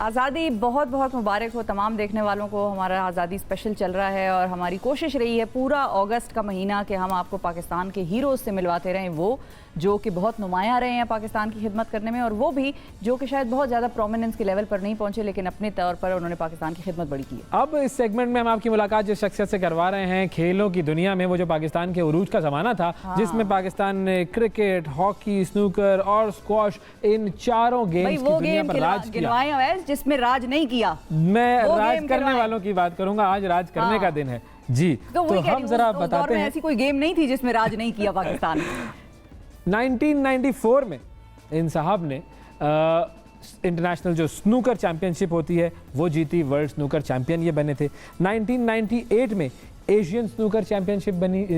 आज़ादी बहुत बहुत मुबारक हो तमाम देखने वालों को। हमारा आज़ादी स्पेशल चल रहा है और हमारी कोशिश रही है पूरा अगस्त का महीना कि हम आपको पाकिस्तान के हीरोज़ से मिलवाते रहें, वो जो कि बहुत नुमायाँ रहे हैं पाकिस्तान की खिदमत करने में, और वो भी जो कि शायद बहुत ज़्यादा प्रोमिनेंस के लेवल पर नहीं पहुँचे लेकिन अपने तौर पर उन्होंने पाकिस्तान की खिदमत बड़ी की है। अब इस सेगमेंट में हम आपकी मुलाकात जिस शख्सियत से करवा रहे हैं खेलों की दुनिया में, वो जो पाकिस्तान के उरूज का ज़माना था, जिसमें पाकिस्तान ने क्रिकेट, हॉकी, स्नूकर और स्क्वॉश इन चारों गेम्स की दुनिया पर राज किया, जिसमें राज नहीं किया। मैं राज करने वालों की बात करूंगा। आज राज करने का दिन है जी। तो हम जरा बताते हैं, ऐसी कोई गेम नहीं थी जिसमें राज नहीं किया पाकिस्तान। 1994 में इन साहब ने इंटरनेशनल जो स्नूकर चैंपियनशिप होती है वो जीती, वर्ल्ड स्नूकर चैंपियन ये बने थे। 1998 में एशियन स्नूकर चैंपियनशिप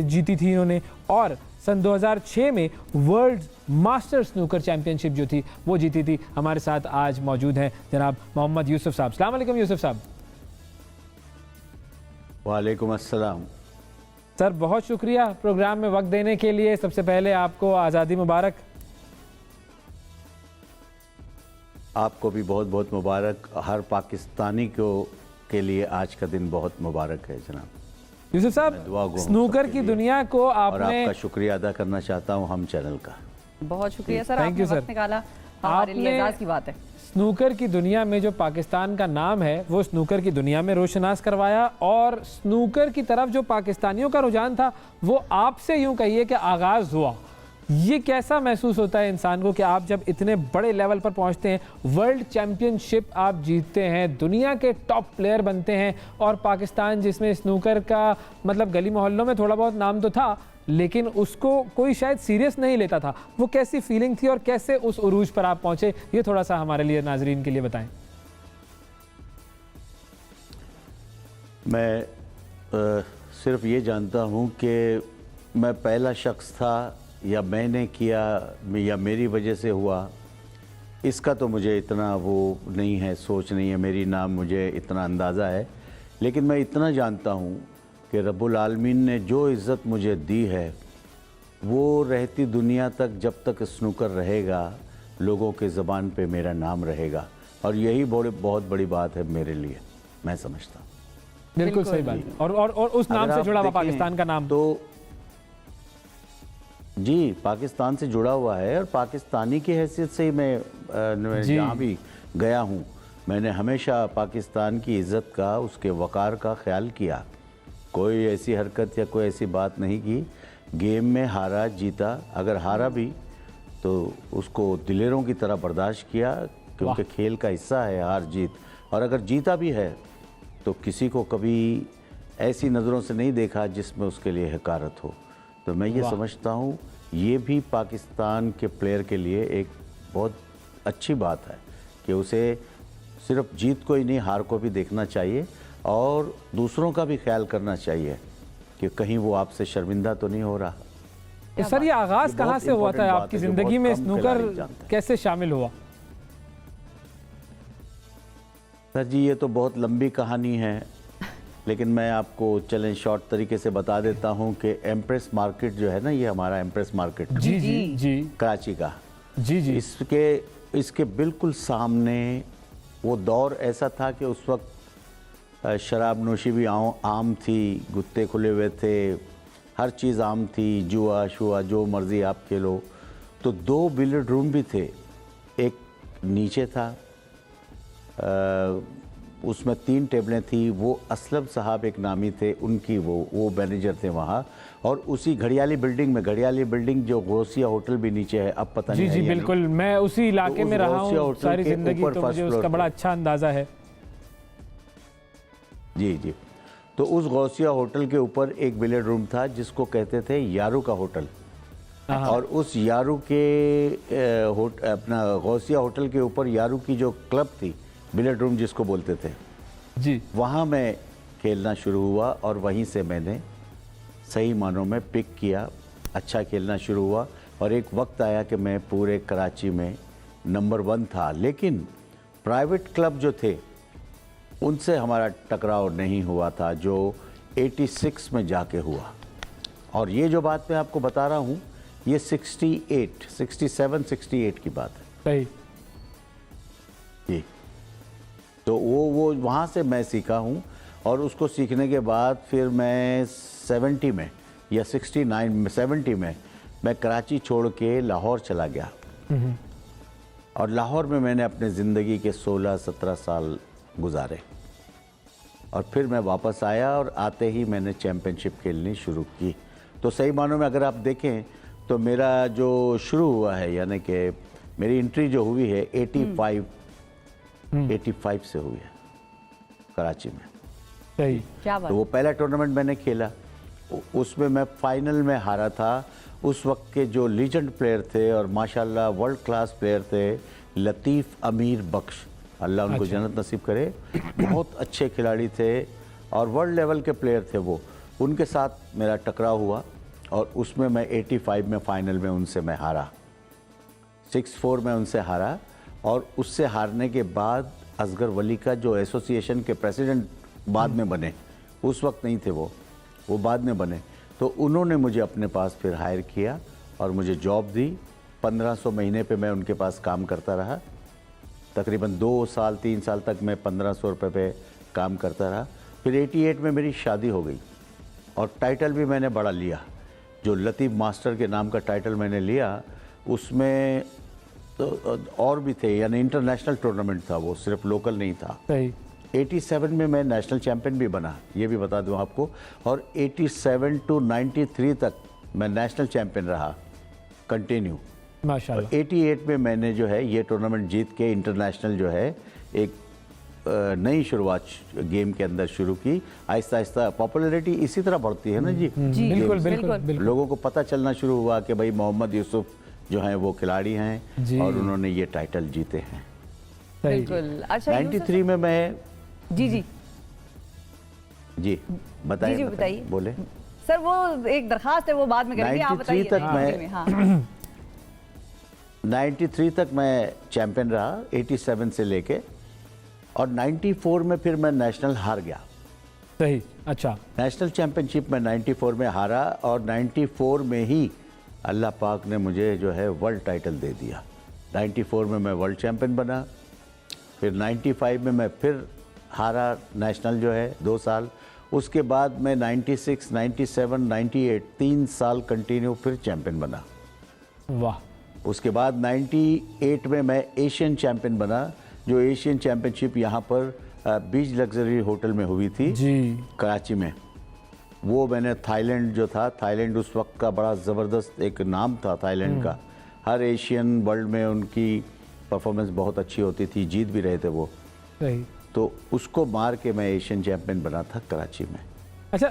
जीती थी इन्होंने, और सन 2006 में वर्ल्ड मास्टर स्नूकर चैंपियनशिप जो थी वो जीती थी। हमारे साथ आज मौजूद हैं जनाब मोहम्मद यूसुफ साहब। अस्सलाम वालेकुम यूसुफ साहब। वालेकुम अस्सलाम। सर बहुत शुक्रिया प्रोग्राम में वक्त देने के लिए। सबसे पहले आपको आज़ादी मुबारक। आपको भी बहुत बहुत मुबारक। हर पाकिस्तानी को के लिए आज का दिन बहुत मुबारक है जनाब। यूसुफ साहब, स्नूकर की दुनिया को आपने, और आपका शुक्रिया अदा करना चाहता हूं हम चैनल का। बहुत शुक्रिया सर, थैंक यू सर। निकाला हमारे लिए एजाज़ की बात है। स्नूकर की दुनिया में जो पाकिस्तान का नाम है वो स्नूकर की दुनिया में रोशनास करवाया, और स्नूकर की तरफ जो पाकिस्तानियों का रुझान था वो आपसे यूं कहिए कि आगाज़ हुआ। ये कैसा महसूस होता है इंसान को कि आप जब इतने बड़े लेवल पर पहुंचते हैं, वर्ल्ड चैंपियनशिप आप जीतते हैं, दुनिया के टॉप प्लेयर बनते हैं, और पाकिस्तान जिसमें स्नूकर का मतलब गली मोहल्लों में थोड़ा बहुत नाम तो था लेकिन उसको कोई शायद सीरियस नहीं लेता था, वो कैसी फीलिंग थी और कैसे उस उरूज पर आप पहुंचे, ये थोड़ा सा हमारे लिए नाजरीन के लिए बताएं। मैं सिर्फ ये जानता हूँ कि मैं पहला शख्स था या मैंने किया या मेरी वजह से हुआ, इसका तो मुझे इतना वो नहीं है, सोच नहीं है मेरी, ना मुझे इतना अंदाज़ा है। लेकिन मैं इतना जानता हूँ कि रब्बुल आलमीन ने जो इज़्ज़त मुझे दी है वो रहती दुनिया तक, जब तक स्नूकर रहेगा, लोगों के ज़बान पे मेरा नाम रहेगा, और यही बहुत बड़ी बात है मेरे लिए, मैं समझता हूँ। बिल्कुल सही बात। और उस नाम से जुड़ा हुआ पाकिस्तान का नाम तो जी पाकिस्तान से जुड़ा हुआ है, और पाकिस्तानी की हैसियत से ही मैं जहाँ भी गया हूँ मैंने हमेशा पाकिस्तान की इज़्ज़त का, उसके वक़ार का ख्याल किया। कोई ऐसी हरकत या कोई ऐसी बात नहीं की। गेम में हारा जीता, अगर हारा भी तो उसको दिलेरों की तरह बर्दाश्त किया, क्योंकि खेल का हिस्सा है हार जीत, और अगर जीता भी है तो किसी को कभी ऐसी नज़रों से नहीं देखा जिसमें उसके लिए हकारत हो। तो मैं ये समझता हूँ ये भी पाकिस्तान के प्लेयर के लिए एक बहुत अच्छी बात है कि उसे सिर्फ जीत को ही नहीं, हार को भी देखना चाहिए, और दूसरों का भी ख्याल करना चाहिए कि कहीं वो आपसे शर्मिंदा तो नहीं हो रहा। सर ये आगाज़ कहाँ से हुआ था आपकी ज़िंदगी में, स्नूकर कैसे शामिल हुआ? सर जी ये तो बहुत लंबी कहानी है, लेकिन मैं आपको चलें शॉर्ट तरीके से बता देता हूं कि एम्प्रेस मार्केट जो है ना, ये हमारा एम्प्रेस मार्केट जी जी जी कराची का, जी जी, इसके बिल्कुल सामने वो दौर ऐसा था कि उस वक्त शराब नोशी भी आम थी, गुत्ते खुले हुए थे, हर चीज़ आम थी, जुआ शुआ जो मर्ज़ी आप खेलो। तो 2 बिलियर्ड रूम भी थे, एक नीचे था, उसमें 3 टेबलें थी। वो असलम साहब एक नामी थे, उनकी वो मैनेजर थे वहाँ, और उसी घड़ियाली बिल्डिंग जो गौसिया होटल भी नीचे है, अब पता नहीं। जी जी बिल्कुल, मैं उसी इलाके में रहा हूँ सारी ज़िंदगी, तो मुझे उसका बड़ा अच्छा अंदाज़ा है। जी जी, तो उस गौसिया होटल के ऊपर एक बिलियर्ड रूम था जिसको कहते थे यारू का होटल, और उस यारू के अपना गौसिया होटल के ऊपर यारू की जो क्लब थी, बिलियर्ड रूम जिसको बोलते थे जी, वहाँ मैं खेलना शुरू हुआ, और वहीं से मैंने सही मानों में पिक किया, अच्छा खेलना शुरू हुआ, और एक वक्त आया कि मैं पूरे कराची में नंबर 1 था। लेकिन प्राइवेट क्लब जो थे उनसे हमारा टकराव नहीं हुआ था, जो 86 में जाके हुआ। और ये जो बात मैं आपको बता रहा हूँ ये 67, 68 की बात है। सही जी। तो वो वहाँ से मैं सीखा हूँ। और उसको सीखने के बाद फिर मैं 70 में या 69 में 70 में मैं कराची छोड़ के लाहौर चला गया। और लाहौर में मैंने अपने ज़िंदगी के 16-17 साल गुजारे। और फिर मैं वापस आया और आते ही मैंने चैम्पियनशिप खेलनी शुरू की। तो सही मानों में अगर आप देखें तो मेरा जो शुरू हुआ है, यानी कि मेरी एंट्री जो हुई है 85 से हुई है कराची में। सही। क्या बात। तो वो पहला टूर्नामेंट मैंने खेला, उसमें मैं फाइनल में हारा था। उस वक्त के जो लीजेंड प्लेयर थे और माशाल्लाह वर्ल्ड क्लास प्लेयर थे, लतीफ़ अमीर बख्श, अल्लाह उनको जन्नत नसीब करे, बहुत अच्छे खिलाड़ी थे और वर्ल्ड लेवल के प्लेयर थे वो। उनके साथ मेरा टकराव हुआ और उसमें मैं 85 में फाइनल में उनसे मैं हारा, 6-4 में उनसे हारा। और उससे हारने के बाद असगर वली का जो एसोसिएशन के प्रेसिडेंट बाद में बने, उस वक्त नहीं थे वो बाद में बने, तो उन्होंने मुझे अपने पास फिर हायर किया और मुझे जॉब दी। 1500 महीने पे मैं उनके पास काम करता रहा। तकरीबन 2 साल 3 साल तक मैं 1500 रुपये पे काम करता रहा। फिर 88 में मेरी शादी हो गई और टाइटल भी मैंने बड़ा लिया, जो लतीफ़ मास्टर के नाम का टाइटल मैंने लिया। उसमें तो और भी थे, यानी इंटरनेशनल टूर्नामेंट था वो, सिर्फ लोकल नहीं था। सही। 87 में मैं नेशनल चैम्पियन भी बना, ये भी बता दूं आपको। और 87 टू 93 तक मैं नेशनल चैम्पियन रहा कंटिन्यू। माशाल्लाह। 88 में मैंने जो है ये टूर्नामेंट जीत के इंटरनेशनल जो है एक नई शुरुआत गेम के अंदर शुरू की। आहिस्ता आहिस्ता पॉपुलैरिटी इसी तरह बढ़ती है ना जी। बिल्कुल बिल्कुल बिल्कुल। लोगों को पता चलना शुरू हुआ कि भाई मोहम्मद यूसुफ जो हैं वो खिलाड़ी हैं और उन्होंने ये टाइटल जीते हैं। बिल्कुल। अच्छा 93 में मैं जी बताइए बताइए। बोले सर, वो एक दरखास्त है, वो बाद में करेंगे, आप बताइए। 93 तक मैं चैंपियन रहा, 87 से लेके। और 94 में फिर मैं नेशनल हार गया। सही। अच्छा। नेशनल चैंपियनशिप में 94 में हारा और 94 में ही अल्लाह पाक ने मुझे जो है वर्ल्ड टाइटल दे दिया। 94 में मैं वर्ल्ड चैंपियन बना। फिर 95 में मैं फिर हारा नेशनल जो है 2 साल। उसके बाद मैं 96, 97, 98 3 साल कंटिन्यू फिर चैंपियन बना। वाह। उसके बाद 98 में मैं एशियन चैंपियन बना, जो एशियन चैंपियनशिप यहाँ पर बीच लग्जरी होटल में हुई थी जी, कराची में। वो मैंने थाईलैंड जो था, थाईलैंड उस वक्त का बड़ा ज़बरदस्त एक नाम था थाईलैंड का। हर एशियन वर्ल्ड में उनकी परफॉर्मेंस बहुत अच्छी होती थी, जीत भी रहे थे वो। सही। तो उसको मार के मैं एशियन चैंपियन बना था कराची में। अच्छा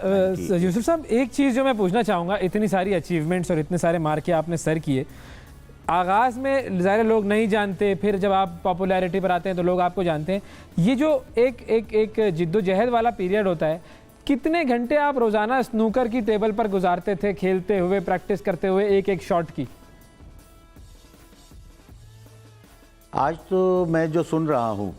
यूसुफ साहब, एक चीज़ जो मैं पूछना चाहूँगा, इतनी सारी अचीवमेंट्स और इतने सारे मार्के आपने सर किए, आगाज़ में ज़ाहिर लोग नहीं जानते, फिर जब आप पॉपुलैरिटी पर आते हैं तो लोग आपको जानते हैं। ये जो एक जिद्दोजहद वाला पीरियड होता है, कितने घंटे आप रोज़ाना स्नूकर की टेबल पर गुजारते थे, खेलते हुए, प्रैक्टिस करते हुए एक एक शॉट की? आज तो मैं जो सुन रहा हूँ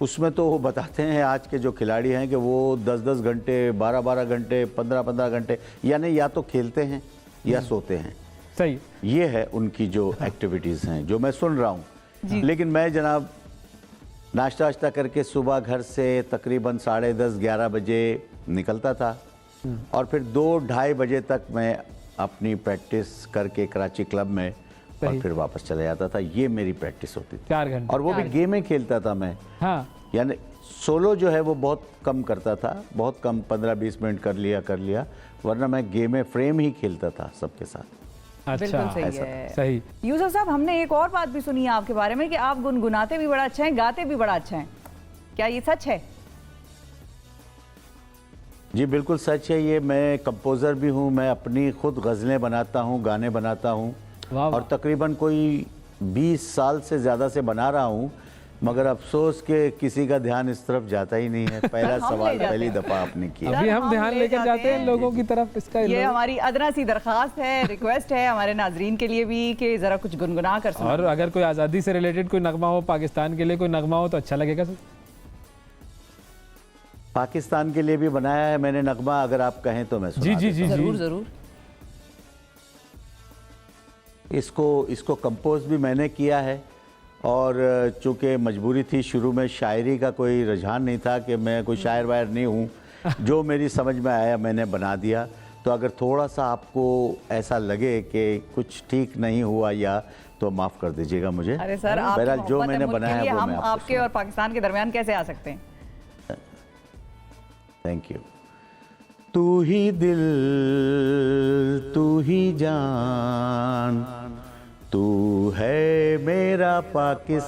उसमें तो वो बताते हैं आज के जो खिलाड़ी हैं कि वो 10-10 घंटे, 12-12 घंटे, 15-15 घंटे, यानी या तो खेलते हैं या सोते हैं। सही। ये है उनकी जो एक्टिविटीज़ हैं जो मैं सुन रहा हूँ। लेकिन मैं जनाब नाश्ता वाश्ता करके सुबह घर से तकरीबन 10:30-11 बजे निकलता था और फिर 2-2:30 बजे तक मैं अपनी प्रैक्टिस करके कराची क्लब में और फिर वापस चला जाता था। ये मेरी प्रैक्टिस होती थी। 4 घंटे। और वो भी गेमें खेलता था मैं। हाँ। यानी सोलो जो है वो बहुत कम करता था, बहुत कम, 15-20 मिनट कर लिया, वरना मैं गेमें फ्रेम ही खेलता था सबके साथ। अच्छा, सही है। सही। यूसुफ साहब, हमने एक और बात भी सुनी है आपके बारे में कि आप गुनगुनाते भी बड़ा अच्छा हैं, गाते भी बड़ा अच्छा हैं। क्या ये सच है? जी बिल्कुल सच है ये। मैं कंपोज़र भी हूँ, मैं अपनी खुद गज़लें बनाता हूँ, गाने बनाता हूँ और तकरीबन कोई 20 साल से ज़्यादा से बना रहा हूँ, मगर अफसोस के किसी का ध्यान इस तरफ जाता ही नहीं है। पहला सवाल पहली दफ़ा आपने किया। अभी हम ध्यान लेकर जाते हैं लोगों की तरफ। इसका ये हमारी अदना सी दरखास्त है, रिक्वेस्ट है हमारे नाजरीन के लिए भी कि ज़रा कुछ गुनगुना कर सुनाएं। और अगर कोई आज़ादी से रिलेटेड कोई नगमा हो, पाकिस्तान के लिए कोई नगमा हो तो अच्छा लगेगा सर। पाकिस्तान के लिए भी बनाया है मैंने नगमा, अगर आप कहें तो मैं सुना जी। जरूर जरूर। इसको कंपोज भी मैंने किया है और चूँकि मजबूरी थी, शुरू में शायरी का कोई रुझान नहीं था कि मैं कोई शायर वायर नहीं हूँ, जो मेरी समझ में आया मैंने बना दिया। तो अगर थोड़ा सा आपको ऐसा लगे कि कुछ ठीक नहीं हुआ या तो माफ़ कर दीजिएगा मुझे। अरे सर, आप बहरहाल जो मैंने बनाया वो हम मैं आपके और पाकिस्तान के दरमियान कैसे आ सकते हैं? Thank you. तू ही दिल, तू ही जान, तू है मेरा पाकिस्तान,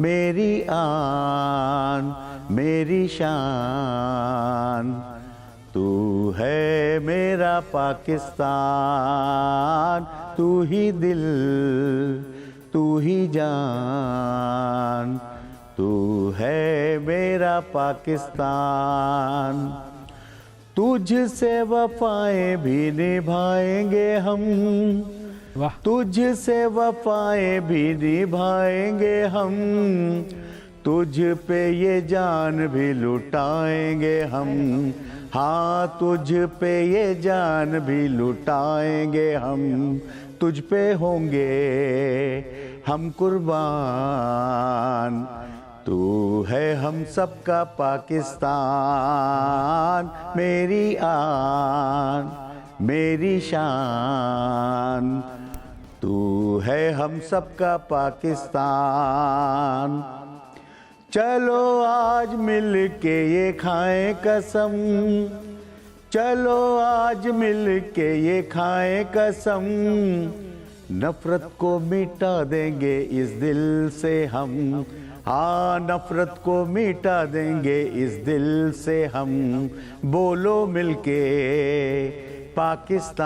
मेरी आन, मेरी शान। तू है मेरा पाकिस्तान, तू ही दिल, तू ही जान, तू है मेरा पाकिस्तान। तुझसे वफाएं भी निभाएंगे हम, वाह। तुझसे वफाएं भी निभाएंगे हम, तुझ पे ये जान भी लुटाएंगे हम। हाँ, तुझ पे ये जान भी लुटाएंगे हम, तुझ पे होंगे हम कुर्बान। तू है हम सबका पाकिस्तान, मेरी आन, मेरी शान। तू है हम सबका पाकिस्तान। चलो आज मिल के ये खाएं कसम, चलो आज मिल के ये खाएं कसम। नफरत को मिटा देंगे इस दिल से हम, हाँ नफरत को मिटा देंगे इस दिल से हम। बोलो मिलके पाकिस्तान,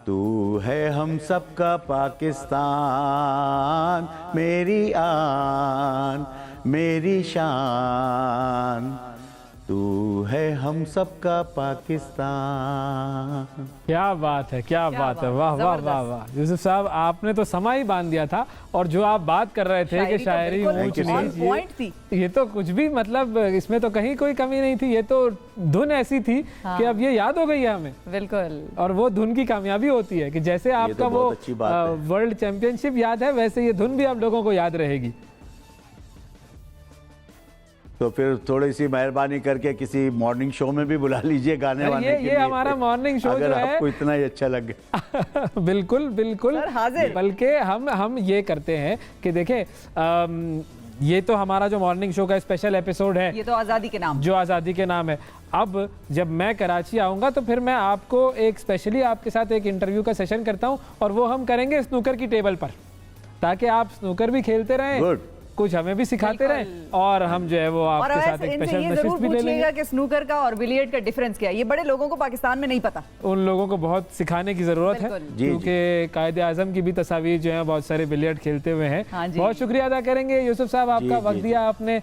तू है हम सबका पाकिस्तान, मेरी आन, मेरी शान। तू है हम सबका पाकिस्तान। क्या बात है, क्या बात है, वाह वाह वाह वाह। यूसुफ साहब, आपने तो समा ही बांध दिया था। और जो आप बात कर रहे थे कि शायरी ऊंच नीच, ये तो कुछ भी मतलब इसमें तो कहीं कोई कमी नहीं थी। ये तो धुन ऐसी थी कि अब ये याद हो गई है हमें। बिल्कुल। और वो धुन की कामयाबी होती है कि जैसे आपका वो वर्ल्ड चैंपियनशिप याद है, वैसे ये धुन भी आप लोगों को याद रहेगी। तो फिर थोड़ी सी मेहरबानी करके किसी मॉर्निंग शो में भी बुला लीजिए गाने वाने के लिए। ये हमारा मॉर्निंग शो अगर जो है, आपको इतना ही अच्छा लगे। बिल्कुल बिल्कुल हाजिर। बल्कि हम ये करते हैं कि देखें, ये तो हमारा जो मॉर्निंग शो का स्पेशल एपिसोड है, ये तो आज़ादी के नाम, जो आज़ादी के नाम है। अब जब मैं कराची आऊँगा तो फिर मैं आपको एक स्पेशली आपके साथ एक इंटरव्यू का सेशन करता हूँ, और वो हम करेंगे स्नूकर की टेबल पर, ताकि आप स्नूकर भी खेलते रहें, कुछ हमें भी सिखाते रहें, और हम जो है वो आपके साथ एक स्पेशल नशिस्त भी ले लेंगे कि स्नूकर का और बिलियर्ड का डिफरेंस क्या है। ये बड़े लोगों को पाकिस्तान में नहीं पता, उन लोगों को बहुत सिखाने की जरूरत है, क्योंकि कायदे आजम की भी तस्वीर जो है बहुत सारे बिलियर्ड खेलते हुए हैं। बहुत शुक्रिया अदा करेंगे यूसुफ साहब, आपका वक्त दिया आपने।